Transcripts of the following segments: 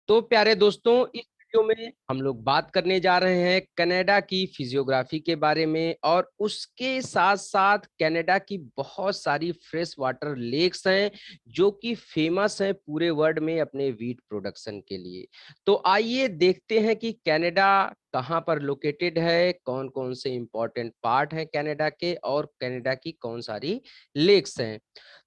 तो प्यारे दोस्तों, इस वीडियो में हम लोग बात करने जा रहे हैं कनाडा की फिजियोग्राफी के बारे में, और उसके साथ साथ कनाडा की बहुत सारी फ्रेश वाटर लेक्स हैं जो कि फेमस हैं पूरे वर्ल्ड में अपने वीट प्रोडक्शन के लिए। तो आइए देखते हैं कि कनाडा कहाँ पर लोकेटेड है, कौन कौन से इंपॉर्टेंट पार्ट हैं कनाडा के, और कनाडा की कौन सारी लेक्स हैं।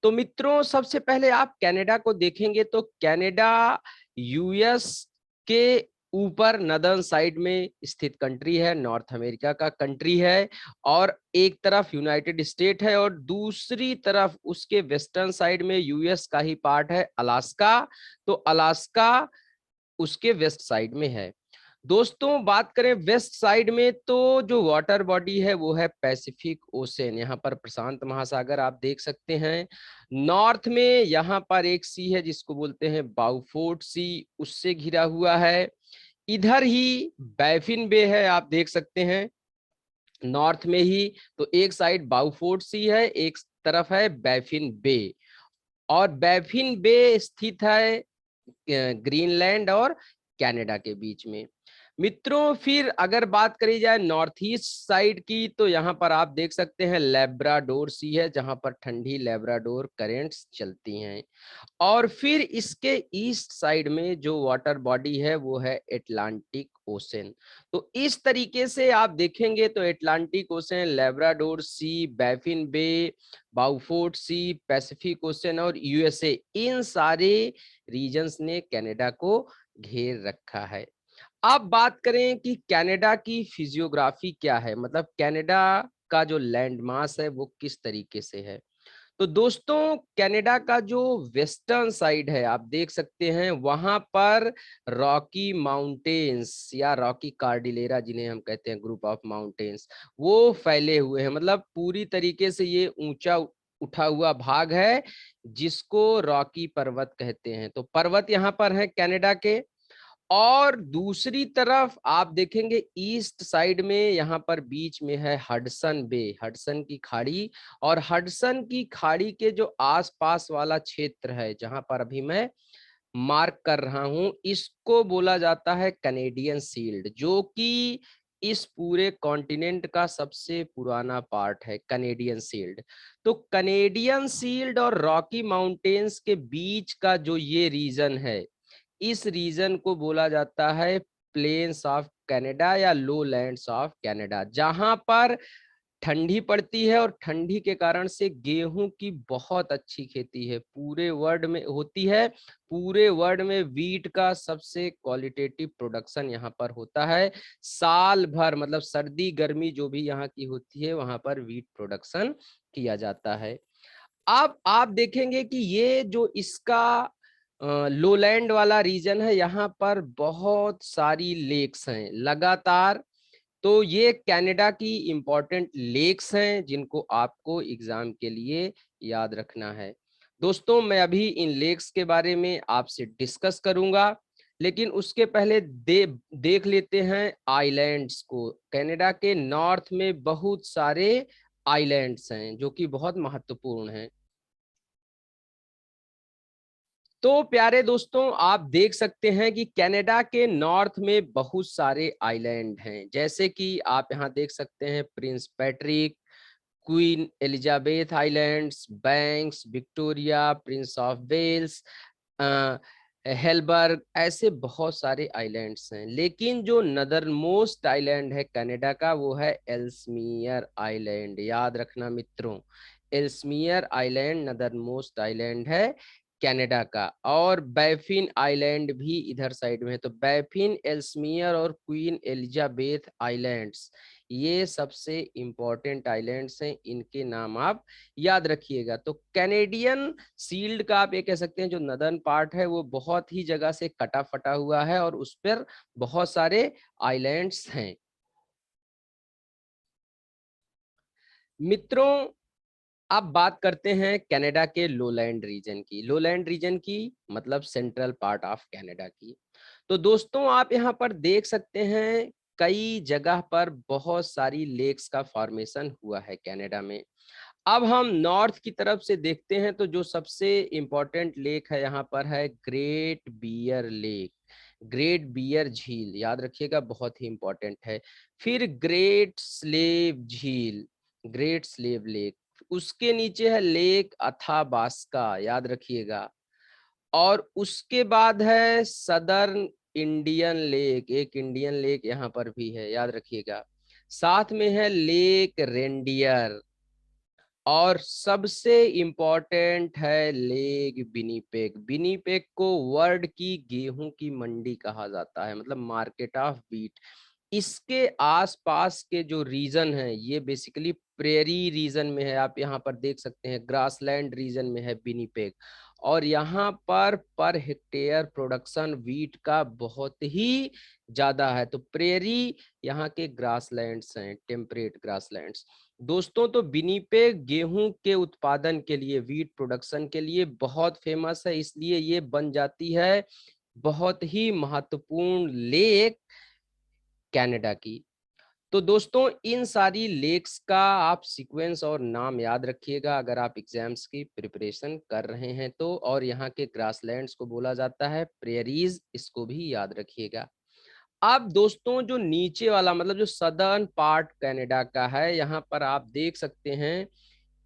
तो मित्रों, सबसे पहले आप कनाडा को देखेंगे तो कनाडा यूएस के ऊपर नदर्न साइड में स्थित कंट्री है, नॉर्थ अमेरिका का कंट्री है। और एक तरफ यूनाइटेड स्टेट है और दूसरी तरफ उसके वेस्टर्न साइड में यूएस का ही पार्ट है, अलास्का। तो अलास्का उसके वेस्ट साइड में है। दोस्तों, बात करें वेस्ट साइड में तो जो वाटर बॉडी है वो है पैसिफिक ओशन। यहाँ पर प्रशांत महासागर आप देख सकते हैं। नॉर्थ में यहाँ पर एक सी है जिसको बोलते हैं बाउफोर्ट सी, उससे घिरा हुआ है। इधर ही बैफिन बे है, आप देख सकते हैं नॉर्थ में ही। तो एक साइड बाउफोर्ट सी है, एक तरफ है बैफिन बे। और बैफिन बे स्थित है ग्रीनलैंड और कनाडा के बीच में। मित्रों, फिर अगर बात करी जाए नॉर्थ ईस्ट साइड की तो यहाँ पर आप देख सकते हैं लेब्राडोर सी है, जहां पर ठंडी लेब्राडोर करेंट्स चलती हैं। और फिर इसके ईस्ट साइड में जो वाटर बॉडी है वो है एटलांटिक ओशन। तो इस तरीके से आप देखेंगे तो एटलांटिक ओशन, लेब्राडोर सी, बैफिन बे, बाउफोर्ट सी, पैसिफिक ओशन और यूएसए, इन सारे रीजन्स ने कनाडा को घेर रखा है। अब बात करें कि कनाडा की फिजियोग्राफी क्या है, मतलब कनाडा का जो लैंड मास है वो किस तरीके से है। तो दोस्तों, कनाडा का जो वेस्टर्न साइड है आप देख सकते हैं, वहां पर रॉकी माउंटेन्स या रॉकी कार्डिलेरा जिन्हें हम कहते हैं, ग्रुप ऑफ माउंटेन्स, वो फैले हुए हैं। मतलब पूरी तरीके से ये ऊंचा उठा हुआ भाग है जिसको रॉकी पर्वत कहते हैं। तो पर्वत यहाँ पर है कनाडा के। और दूसरी तरफ आप देखेंगे ईस्ट साइड में, यहाँ पर बीच में है हडसन बे, हडसन की खाड़ी। और हडसन की खाड़ी के जो आसपास वाला क्षेत्र है जहां पर अभी मैं मार्क कर रहा हूं, इसको बोला जाता है कनेडियन सील्ड, जो कि इस पूरे कॉन्टिनेंट का सबसे पुराना पार्ट है, कनेडियन सील्ड। तो कनेडियन सील्ड और रॉकी माउंटेन्स के बीच का जो ये रीजन है, इस रीजन को बोला जाता है प्लेन्स ऑफ कनाडा या लो लैंड्स ऑफ कनाडा, जहां पर ठंडी पड़ती है और ठंडी के कारण से गेहूं की बहुत अच्छी खेती है पूरे वर्ल्ड में होती है। पूरे वर्ल्ड में वीट का सबसे क्वालिटेटिव प्रोडक्शन यहाँ पर होता है। साल भर, मतलब सर्दी गर्मी जो भी यहाँ की होती है, वहां पर वीट प्रोडक्शन किया जाता है। अब आप देखेंगे कि ये जो इसका लोलैंड वाला रीजन है, यहाँ पर बहुत सारी लेक्स हैं लगातार। तो ये कनाडा की इंपॉर्टेंट लेक्स हैं जिनको आपको एग्जाम के लिए याद रखना है। दोस्तों, मैं अभी इन लेक्स के बारे में आपसे डिस्कस करूंगा, लेकिन उसके पहले देख लेते हैं आइलैंड्स को। कनाडा के नॉर्थ में बहुत सारे आइलैंड्स हैं जो कि बहुत महत्वपूर्ण हैं। तो प्यारे दोस्तों, आप देख सकते हैं कि कनाडा के नॉर्थ में बहुत सारे आइलैंड हैं, जैसे कि आप यहाँ देख सकते हैं Prince Patrick, Queen Elizabeth Islands, Banks, Victoria, Prince of Wales, Heiberg, ऐसे बहुत सारे आइलैंड्स हैं। लेकिन जो नदर मोस्ट आइलैंड है कनाडा का वो है एल्समियर आइलैंड। याद रखना मित्रों, एल्समियर आइलैंड नदर मोस्ट आइलैंड है कनाडा का। और बैफिन आइलैंड भी इधर साइड में है। तो बैफिन, एल्समियर और क्वीन एलिजाबेथ आइलैंड्स, ये सबसे इंपॉर्टेंट आइलैंड्स हैं, इनके नाम आप याद रखिएगा। तो कैनेडियन सील्ड का आप ये कह सकते हैं जो नदर्न पार्ट है वो बहुत ही जगह से कटा फटा हुआ है और उस पर बहुत सारे आइलैंड्स हैं। मित्रों, अब बात करते हैं कनाडा के लोलैंड रीजन की। लोलैंड रीजन की मतलब सेंट्रल पार्ट ऑफ कनाडा की। तो दोस्तों, आप यहाँ पर देख सकते हैं कई जगह पर बहुत सारी लेक्स का फॉर्मेशन हुआ है कनाडा में। अब हम नॉर्थ की तरफ से देखते हैं तो जो सबसे इम्पोर्टेंट लेक है यहाँ पर है Great Bear Lake, Great Bear झील, याद रखिएगा बहुत ही इंपॉर्टेंट है। फिर ग्रेट स्लेव झील, ग्रेट स्लेव लेक, उसके नीचे है लेक अथाबास्का, याद रखिएगा। और उसके बाद है सदर्न इंडियन लेक, एक इंडियन लेक यहाँ पर भी है, याद रखिएगा। साथ में है लेक रेंडियर, और सबसे इम्पोर्टेंट है लेक विनिपेग। विनिपेग को वर्ल्ड की गेहूं की मंडी कहा जाता है, मतलब मार्केट ऑफ व्हीट। इसके आसपास के जो रीजन है ये बेसिकली प्रेरी रीजन में है, आप यहाँ पर देख सकते हैं ग्रासलैंड रीजन में है विनिपेग। और यहाँ पर हेक्टेयर प्रोडक्शन व्हीट का बहुत ही ज्यादा है। तो प्रेरी यहाँ के ग्रासलैंड्स हैं, टेम्परेट ग्रासलैंड्स। दोस्तों तो विनिपेग गेहूं के उत्पादन के लिए, व्हीट प्रोडक्शन के लिए बहुत फेमस है, इसलिए ये बन जाती है बहुत ही महत्वपूर्ण लेक कनाडा की। तो दोस्तों इन सारी लेक्स का आप सीक्वेंस और नाम याद रखिएगा अगर आप एग्जाम्स की प्रिपरेशन कर रहे हैं तो। और यहाँ के ग्रासलैंड्स को बोला जाता है प्रेरीज, इसको भी याद रखिएगा। अब दोस्तों जो नीचे वाला मतलब जो सदर्न पार्ट कनाडा का है, यहाँ पर आप देख सकते हैं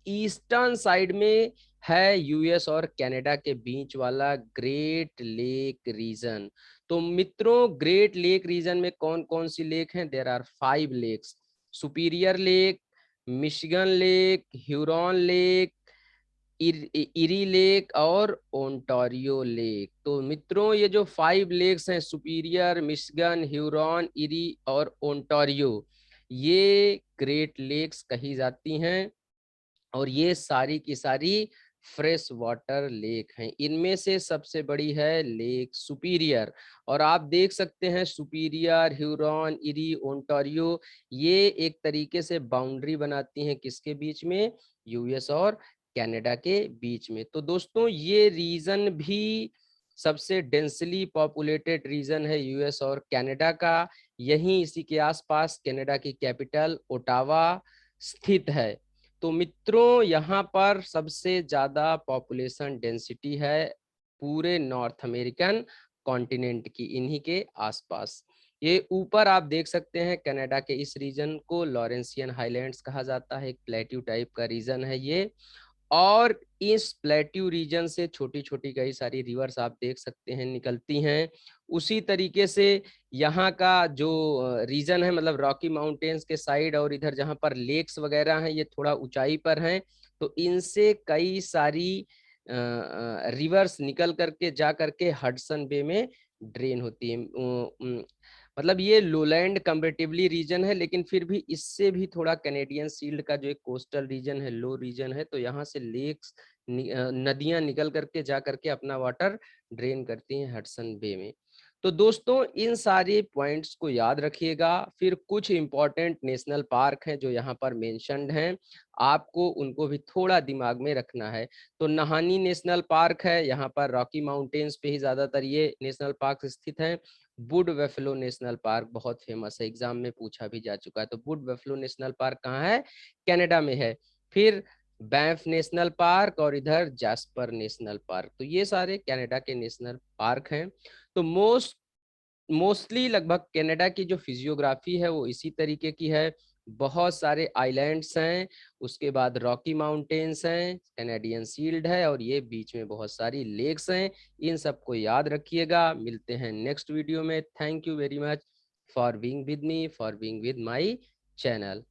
ईस्टर्न साइड में है यूएस और कनाडा के बीच वाला ग्रेट लेक रीजन। तो मित्रों ग्रेट लेक रीजन में कौन कौन सी लेक हैं? There are 5 lakes, Superior Lake, Michigan Lake, Huron Lake, Erie Lake और ओंटारियो लेक। तो मित्रों ये जो 5 लेक्स हैं, सुपीरियर, मिशिगन, ह्यूरॉन, इरी और ओंटारियो, ये ग्रेट लेक्स कही जाती हैं। और ये सारी की सारी फ्रेश वाटर लेक हैं। इनमें से सबसे बड़ी है लेक सुपीरियर। और आप देख सकते हैं सुपीरियर, ह्यूरॉन, इरी, ओंटारियो, ये एक तरीके से बाउंड्री बनाती हैं किसके बीच में? यूएस और कनाडा के बीच में। तो दोस्तों ये रीजन भी सबसे डेंसली पॉपुलेटेड रीजन है यूएस और कनाडा का। यहीं इसी के आसपास कनाडा की कैपिटल ओटावा स्थित है। तो मित्रों यहाँ पर सबसे ज्यादा पॉपुलेशन डेंसिटी है पूरे नॉर्थ अमेरिकन कॉन्टिनेंट की, इन्हीं के आसपास। ये ऊपर आप देख सकते हैं कनाडा के इस रीजन को लॉरेंसियन हाईलैंड्स कहा जाता है, एक प्लेट्यू टाइप का रीजन है ये। और इस प्लेट्यू रीजन से छोटी छोटी कई सारी रिवर्स आप देख सकते हैं निकलती हैं। उसी तरीके से यहाँ का जो रीजन है, मतलब रॉकी माउंटेन्स के साइड और इधर जहाँ पर लेक्स वगैरह हैं ये थोड़ा ऊंचाई पर हैं, तो इनसे कई सारी रिवर्स निकल करके जा करके हडसन बे में ड्रेन होती है। मतलब ये लोलैंड कंपेरेटिवली रीजन है, लेकिन फिर भी इससे भी थोड़ा कैनेडियन शील्ड का जो एक कोस्टल रीजन है, लो रीजन है, तो यहाँ से लेक्स नदियां निकल करके जा करके अपना वाटर ड्रेन करती हैं हडसन बे में। तो दोस्तों इन सारे पॉइंट्स को याद रखिएगा। फिर कुछ इंपॉर्टेंट नेशनल पार्क हैं जो यहाँ पर मेंशन्ड हैं, आपको उनको भी थोड़ा दिमाग में रखना है। तो नहानी नेशनल पार्क है, यहाँ पर रॉकी माउंटेन्स पे ही ज्यादातर ये नेशनल पार्क स्थित हैं। वुड वेफलो नेशनल पार्क बहुत फेमस है, एग्जाम में पूछा भी जा चुका है। तो वुड वेफलो नेशनल पार्क कहाँ है? कनाडा में है। फिर बैंफ नेशनल पार्क और इधर जैस्पर नेशनल पार्क, तो ये सारे कनाडा के नेशनल पार्क हैं। तो मोस्टली लगभग कनाडा की जो फिजियोग्राफी है वो इसी तरीके की है। बहुत सारे आइलैंड्स हैं, उसके बाद रॉकी माउंटेन्स हैं, कैनेडियन शील्ड है, और ये बीच में बहुत सारी लेक्स हैं। इन सबको याद रखिएगा। मिलते हैं नेक्स्ट वीडियो में। Thank you very much for being with me, for being with my channel.